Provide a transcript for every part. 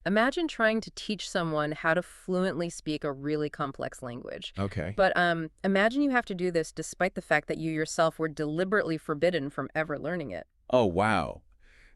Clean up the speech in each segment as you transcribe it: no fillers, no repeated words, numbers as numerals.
Imagine trying to teach someone how to fluently speak a really complex language. Okay. But imagine you have to do this despite the fact that you yourself were deliberately forbidden from ever learning it. Oh, wow.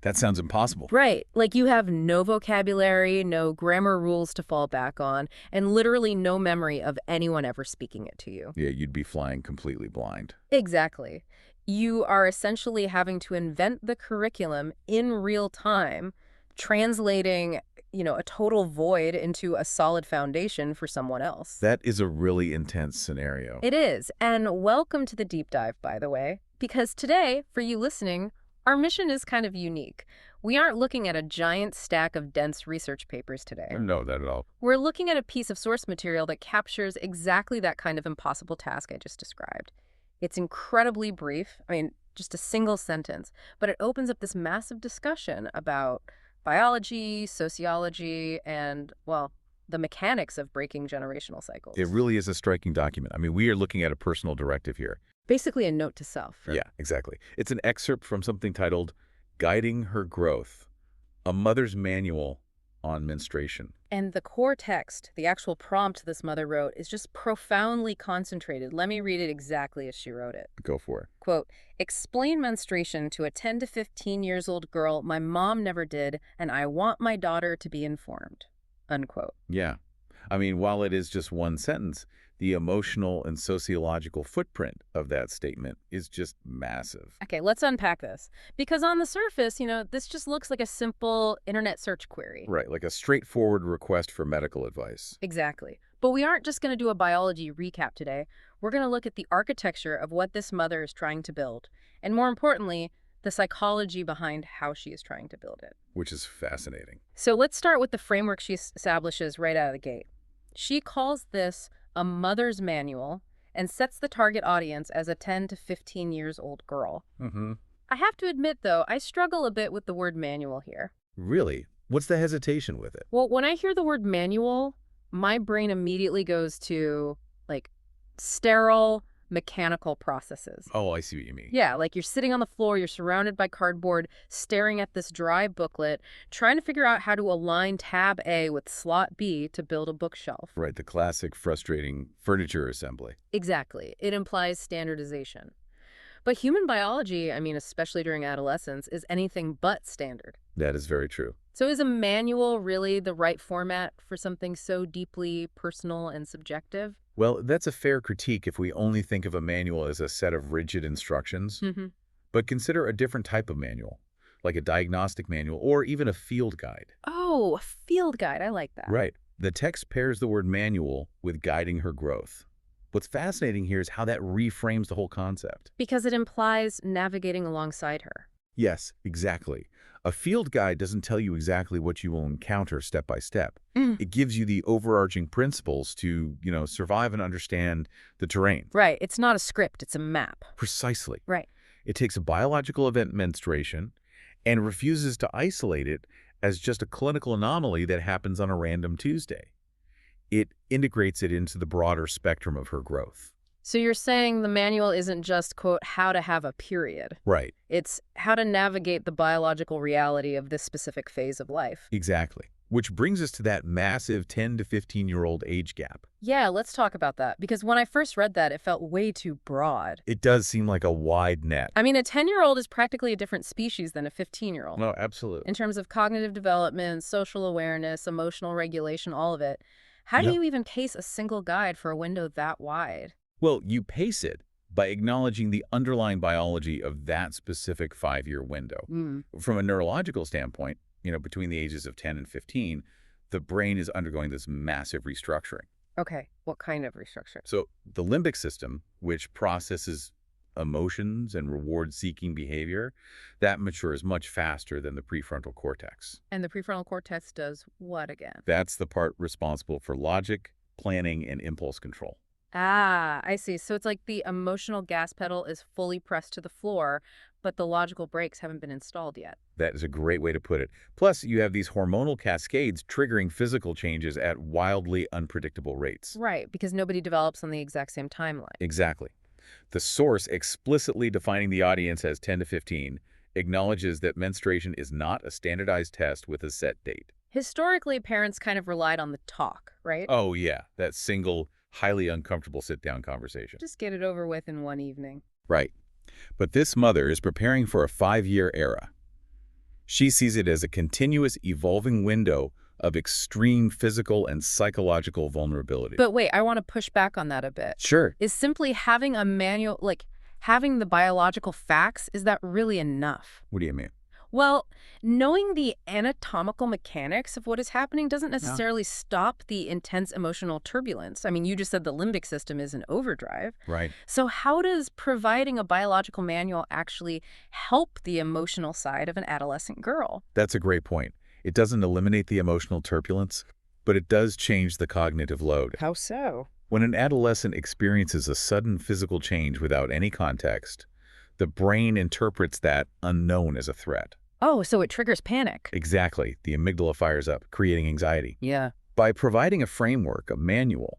That sounds impossible. Right. Like you have no vocabulary, no grammar rules to fall back on, and literally no memory of anyone ever speaking it to you. Yeah, you'd be flying completely blind. Exactly. You are essentially having to invent the curriculum in real time, translating, a total void into a solid foundation for someone else. That is a really intense scenario. It is. And welcome to the deep dive, by the way, because today, for you listening, our mission is kind of unique. We aren't looking at a giant stack of dense research papers today. No, not at all. We're looking at a piece of source material that captures exactly that kind of impossible task I just described. It's incredibly brief, just a single sentence, but it opens up this massive discussion about biology, sociology, and, well, the mechanics of breaking generational cycles. It really is a striking document. We are looking at a personal directive here. Basically a note to self. Yeah, exactly. It's an excerpt from something titled Guiding Her Growth, a mother's manual on menstruation. And the core text, the actual prompt this mother wrote, is just profoundly concentrated. Let me read it exactly as she wrote it. Go for it. Quote, "Explain menstruation to a 10 to 15 years old girl my mom never did, and I want my daughter to be informed." Unquote. Yeah. While it is just one sentence, the emotional and sociological footprint of that statement is just massive. Okay, let's unpack this. Because on the surface, this just looks like a simple internet search query. Right, like a straightforward request for medical advice. Exactly. But we aren't just going to do a biology recap today. We're going to look at the architecture of what this mother is trying to build. And more importantly, the psychology behind how she is trying to build it. Which is fascinating. So let's start with the framework she establishes right out of the gate. She calls this a mother's manual and sets the target audience as a 10 to 15 years old girl. Mm-hmm. I have to admit, though, I struggle a bit with the word manual here. Really? What's the hesitation with it? Well, when I hear the word manual, my brain immediately goes to, sterile, mechanical processes. Oh, I see what you mean. Yeah, like you're sitting on the floor, you're surrounded by cardboard, staring at this dry booklet, trying to figure out how to align tab A with slot B to build a bookshelf. Right, the classic frustrating furniture assembly. Exactly. It implies standardization. But human biology, especially during adolescence, is anything but standard. That is very true. So is a manual really the right format for something so deeply personal and subjective? Well, that's a fair critique if we only think of a manual as a set of rigid instructions. Mm-hmm. But consider a different type of manual, like a diagnostic manual or even a field guide. Oh, a field guide. I like that. Right. The text pairs the word manual with guiding her growth. What's fascinating here is how that reframes the whole concept. Because it implies navigating alongside her. Yes, exactly. A field guide doesn't tell you exactly what you will encounter step by step. It gives you the overarching principles to, survive and understand the terrain. Right. It's not a script. It's a map. Precisely. Right. It takes a biological event, menstruation, and refuses to isolate it as just a clinical anomaly that happens on a random Tuesday. It integrates it into the broader spectrum of her growth. So you're saying the manual isn't just, quote, how to have a period. Right. It's how to navigate the biological reality of this specific phase of life. Exactly. Which brings us to that massive 10 to 15-year-old age gap. Yeah, let's talk about that. Because when I first read that, it felt way too broad. It does seem like a wide net. A 10-year-old is practically a different species than a 15-year-old. No, absolutely. In terms of cognitive development, social awareness, emotional regulation, all of it. How do you even case a single guide for a window that wide? Well, you pace it by acknowledging the underlying biology of that specific 5-year window. From a neurological standpoint, between the ages of 10 and 15, the brain is undergoing this massive restructuring. Okay, what kind of restructure? So the limbic system, which processes emotions and reward-seeking behavior, that matures much faster than the prefrontal cortex. And the prefrontal cortex does what again? That's the part responsible for logic, planning, and impulse control. Ah, I see. So it's like the emotional gas pedal is fully pressed to the floor, but the logical brakes haven't been installed yet. That is a great way to put it. Plus, you have these hormonal cascades triggering physical changes at wildly unpredictable rates. Right, because nobody develops on the exact same timeline. Exactly. The source explicitly defining the audience as 10 to 15 acknowledges that menstruation is not a standardized test with a set date. Historically, parents kind of relied on the talk, right? Oh, yeah, that single, highly uncomfortable sit-down conversation. Just get it over with in one evening. Right. But this mother is preparing for a 5-year era. She sees it as a continuous evolving window of extreme physical and psychological vulnerability. But wait, I want to push back on that a bit. Sure. Is simply having a manual, like having the biological facts, is that really enough? What do you mean? Well, knowing the anatomical mechanics of what is happening doesn't Yeah. necessarily stop the intense emotional turbulence. I mean, you just said the limbic system is in overdrive. Right. So how does providing a biological manual actually help the emotional side of an adolescent girl? That's a great point. It doesn't eliminate the emotional turbulence, but it does change the cognitive load. How so? When an adolescent experiences a sudden physical change without any context, the brain interprets that unknown as a threat. Oh, so it triggers panic. Exactly. The amygdala fires up, creating anxiety. Yeah. By providing a framework, a manual,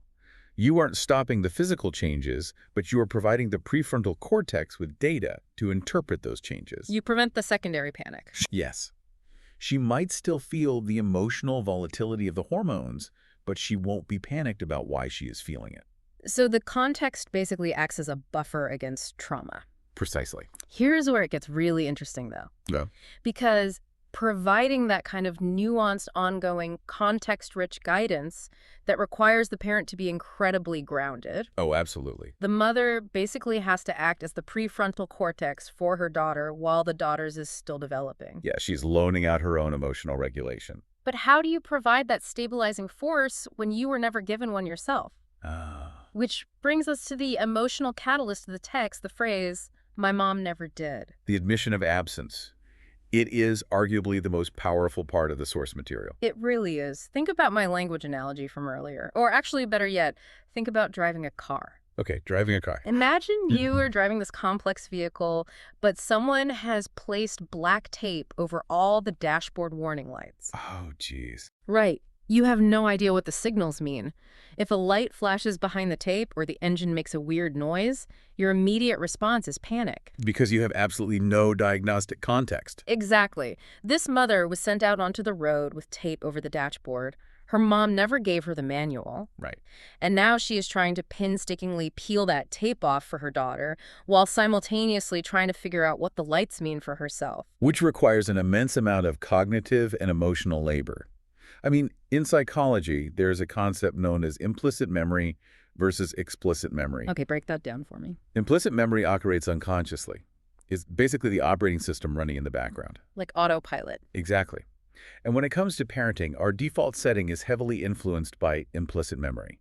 you aren't stopping the physical changes, but you are providing the prefrontal cortex with data to interpret those changes. You prevent the secondary panic. Yes. She might still feel the emotional volatility of the hormones, but she won't be panicked about why she is feeling it. So the context basically acts as a buffer against trauma. Precisely. Here's where it gets really interesting, though. Yeah. Because providing that kind of nuanced, ongoing, context-rich guidance that requires the parent to be incredibly grounded, Oh, absolutely. the mother basically has to act as the prefrontal cortex for her daughter while the daughter's is still developing. Yeah, she's loaning out her own emotional regulation. But how do you provide that stabilizing force when you were never given one yourself? Which brings us to the emotional catalyst of the text, the phrase, "My mom never did." The admission of absence. It is arguably the most powerful part of the source material. It really is. Think about my language analogy from earlier. Or actually, better yet, think about driving a car. Okay, driving a car. Imagine you are driving this complex vehicle, but someone has placed black tape over all the dashboard warning lights. Oh, geez. Right. You have no idea what the signals mean. If a light flashes behind the tape or the engine makes a weird noise, your immediate response is panic. Because you have absolutely no diagnostic context. Exactly. This mother was sent out onto the road with tape over the dashboard. Her mom never gave her the manual. Right. And now she is trying to painstakingly peel that tape off for her daughter while simultaneously trying to figure out what the lights mean for herself. Which requires an immense amount of cognitive and emotional labor. I mean, in psychology, there's a concept known as implicit memory versus explicit memory. Okay, break that down for me. Implicit memory operates unconsciously. It's basically the operating system running in the background. Like autopilot. Exactly. And when it comes to parenting, our default setting is heavily influenced by implicit memory.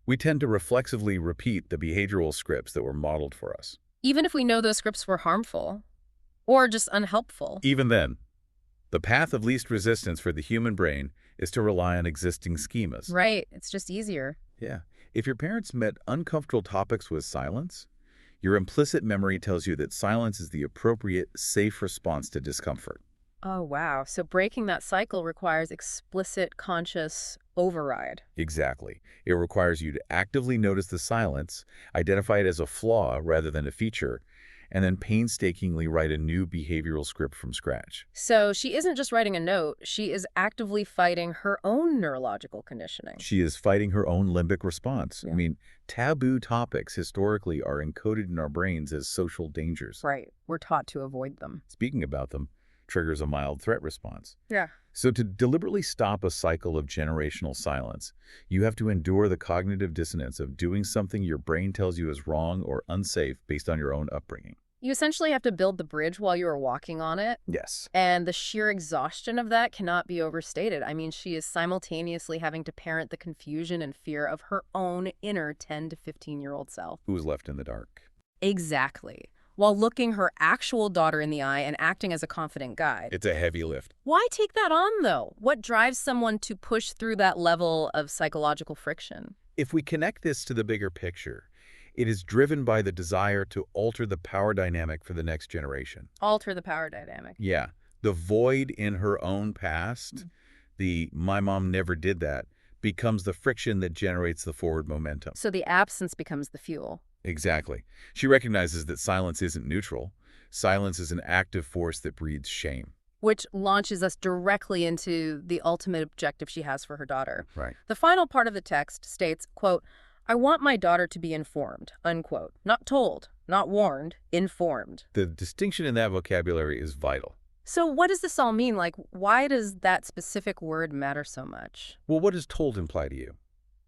We tend to reflexively repeat the behavioral scripts that were modeled for us. Even if we know those scripts were harmful or just unhelpful. Even then, the path of least resistance for the human brain is to rely on existing schemas. Right. It's just easier. Yeah. If your parents met uncomfortable topics with silence, your implicit memory tells you that silence is the appropriate, safe response to discomfort. Oh, wow. So breaking that cycle requires explicit, conscious override. Exactly. It requires you to actively notice the silence, identify it as a flaw rather than a feature, and then painstakingly write a new behavioral script from scratch. So she isn't just writing a note, she is actively fighting her own neurological conditioning. She is fighting her own limbic response. Yeah. I mean, taboo topics historically are encoded in our brains as social dangers. Right. We're taught to avoid them. Speaking about them triggers a mild threat response. Yeah. So to deliberately stop a cycle of generational silence, you have to endure the cognitive dissonance of doing something your brain tells you is wrong or unsafe based on your own upbringing. You essentially have to build the bridge while you are walking on it. Yes. And the sheer exhaustion of that cannot be overstated. I mean, she is simultaneously having to parent the confusion and fear of her own inner 10 to 15-year-old self. Who was left in the dark. Exactly. While looking her actual daughter in the eye and acting as a confident guide. It's a heavy lift. Why take that on, though? What drives someone to push through that level of psychological friction? If we connect this to the bigger picture, it is driven by the desire to alter the power dynamic for the next generation. Alter the power dynamic. Yeah. The void in her own past, the "my mom never did that," becomes the friction that generates the forward momentum. So the absence becomes the fuel. Exactly. She recognizes that silence isn't neutral. Silence is an active force that breeds shame. which launches us directly into the ultimate objective she has for her daughter. Right. The final part of the text states, quote, "I want my daughter to be informed," unquote. Not told, not warned, informed. The distinction in that vocabulary is vital. So what does this all mean? Like, why does that specific word matter so much? Well, what does told imply to you?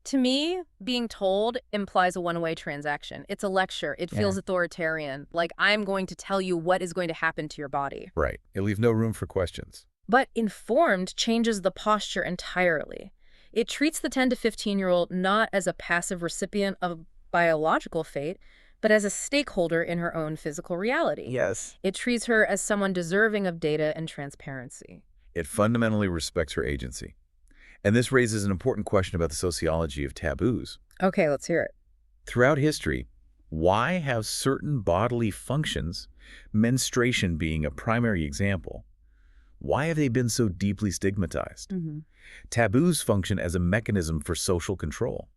To me, being told implies a one-way transaction. It's a lecture. It feels authoritarian, like I'm going to tell you what is going to happen to your body. Right. It leaves no room for questions. But informed changes the posture entirely. It treats the 10 to 15-year-old not as a passive recipient of biological fate, but as a stakeholder in her own physical reality. Yes. It treats her as someone deserving of data and transparency. It fundamentally respects her agency. And this raises an important question about the sociology of taboos. Okay, let's hear it. Throughout history, why have certain bodily functions, menstruation being a primary example, why have they been so deeply stigmatized? Taboos function as a mechanism for social control.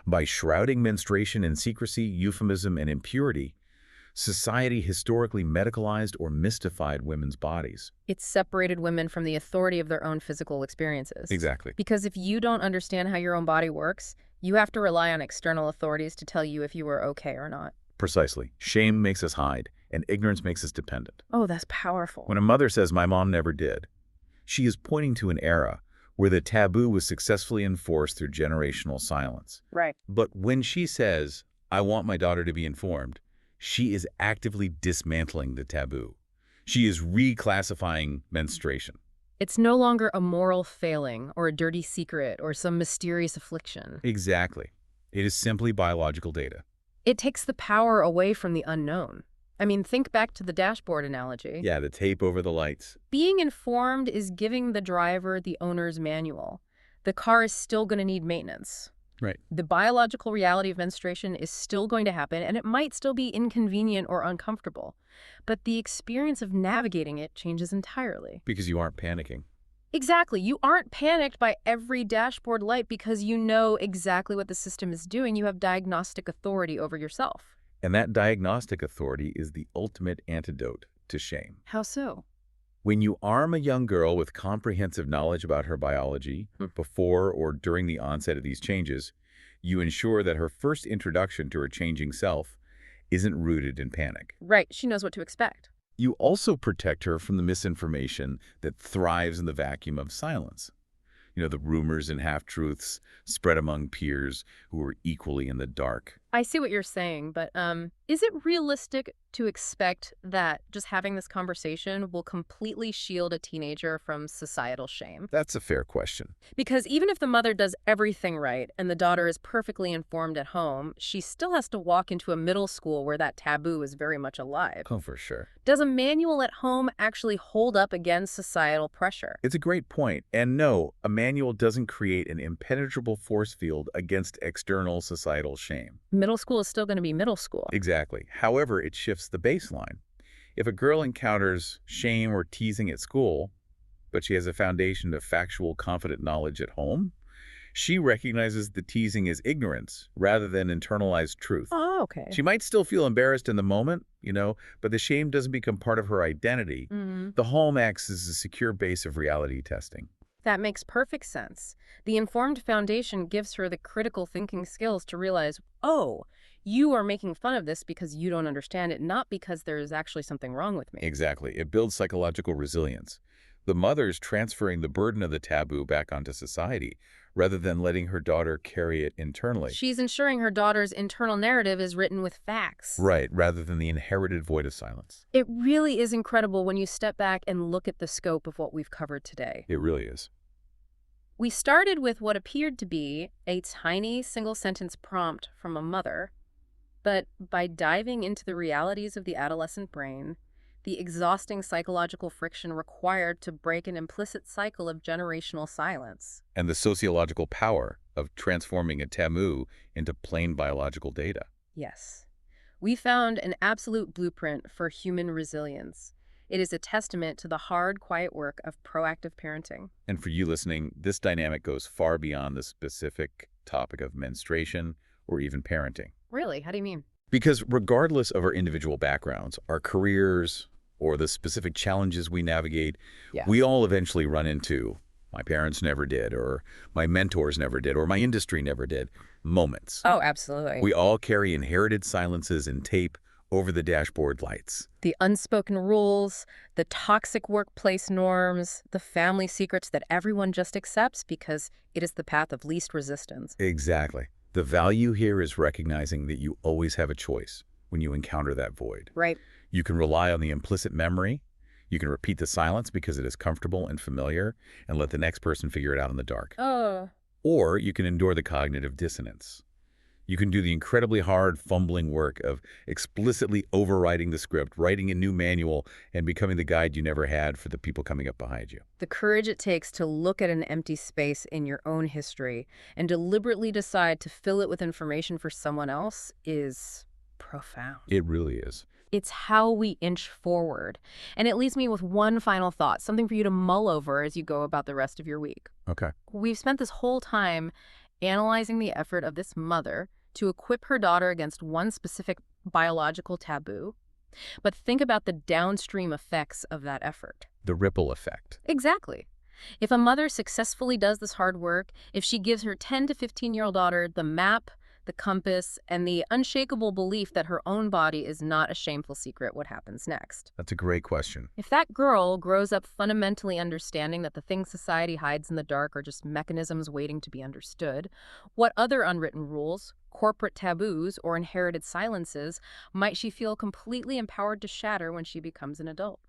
By shrouding menstruation in secrecy, euphemism, and impurity, society historically medicalized or mystified women's bodies. It separated women from the authority of their own physical experiences. Exactly. Because if you don't understand how your own body works, you have to rely on external authorities to tell you if you are okay or not. Precisely. Shame makes us hide, and ignorance makes us dependent. Oh, that's powerful. When a mother says, "My mom never did," she is pointing to an era where the taboo was successfully enforced through generational silence. Right. But when she says, "I want my daughter to be informed," she is actively dismantling the taboo. She is reclassifying menstruation. It's no longer a moral failing or a dirty secret or some mysterious affliction. Exactly. It is simply biological data. It takes the power away from the unknown. I mean, think back to the dashboard analogy. Yeah, the tape over the lights. Being informed is giving the driver the owner's manual. The car is still going to need maintenance. Right. The biological reality of menstruation is still going to happen, and it might still be inconvenient or uncomfortable. But the experience of navigating it changes entirely. Because you aren't panicking. Exactly. You aren't panicked by every dashboard light because you know exactly what the system is doing. You have diagnostic authority over yourself. And that diagnostic authority is the ultimate antidote to shame. How so? When you arm a young girl with comprehensive knowledge about her biology before or during the onset of these changes, you ensure that her first introduction to her changing self isn't rooted in panic. Right. She knows what to expect. You also protect her from the misinformation that thrives in the vacuum of silence. You know, the rumors and half-truths spread among peers who are equally in the dark. I see what you're saying, but is it realistic to expect that just having this conversation will completely shield a teenager from societal shame? That's a fair question. Because even if the mother does everything right and the daughter is perfectly informed at home, she still has to walk into a middle school where that taboo is very much alive. Oh, for sure. Does a manual at home actually hold up against societal pressure? It's a great point. And no, a manual doesn't create an impenetrable force field against external societal shame. Middle school is still going to be middle school. Exactly. However, it shifts the baseline. If a girl encounters shame or teasing at school, but she has a foundation of factual, confident knowledge at home, she recognizes the teasing as ignorance rather than internalized truth. Oh, okay. She might still feel embarrassed in the moment, but the shame doesn't become part of her identity. The home acts as a secure base of reality testing. That makes perfect sense. The informed foundation gives her the critical thinking skills to realize, oh, you are making fun of this because you don't understand it, not because there is actually something wrong with me. Exactly. It builds psychological resilience. The mother's transferring the burden of the taboo back onto society, rather than letting her daughter carry it internally. She's ensuring her daughter's internal narrative is written with facts. Right, rather than the inherited void of silence. It really is incredible when you step back and look at the scope of what we've covered today. It really is. We started with what appeared to be a tiny single-sentence prompt from a mother, but by diving into the realities of the adolescent brain, the exhausting psychological friction required to break an implicit cycle of generational silence, and the sociological power of transforming a taboo into plain biological data. yes, we found an absolute blueprint for human resilience. It is a testament to the hard, quiet work of proactive parenting. And for you listening, this dynamic goes far beyond the specific topic of menstruation or even parenting. Really? How do you mean? Because regardless of our individual backgrounds, our careers, or the specific challenges we navigate, Yeah. we all eventually run into my parents never did, or my mentors never did, or my industry never did moments. Oh, absolutely. We all carry inherited silences and tape over the dashboard lights. The unspoken rules, the toxic workplace norms, the family secrets that everyone just accepts because it is the path of least resistance. Exactly. The value here is recognizing that you always have a choice when you encounter that void. Right. You can rely on the implicit memory. You can repeat the silence because it is comfortable and familiar and let the next person figure it out in the dark. Oh. Or you can endure the cognitive dissonance. You can do the incredibly hard, fumbling work of explicitly overwriting the script, writing a new manual, and becoming the guide you never had for the people coming up behind you. The courage it takes to look at an empty space in your own history and deliberately decide to fill it with information for someone else is profound. It really is. It's how we inch forward. And it leaves me with one final thought, something for you to mull over as you go about the rest of your week. Okay. We've spent this whole time analyzing the effort of this mother to equip her daughter against one specific biological taboo. But think about the downstream effects of that effort. The ripple effect. Exactly. If a mother successfully does this hard work, if she gives her 10 to 15-year-old daughter the map, the compass, and the unshakable belief that her own body is not a shameful secret, what happens next? That's a great question. If that girl grows up fundamentally understanding that the things society hides in the dark are just mechanisms waiting to be understood, what other unwritten rules, corporate taboos, or inherited silences might she feel completely empowered to shatter when she becomes an adult?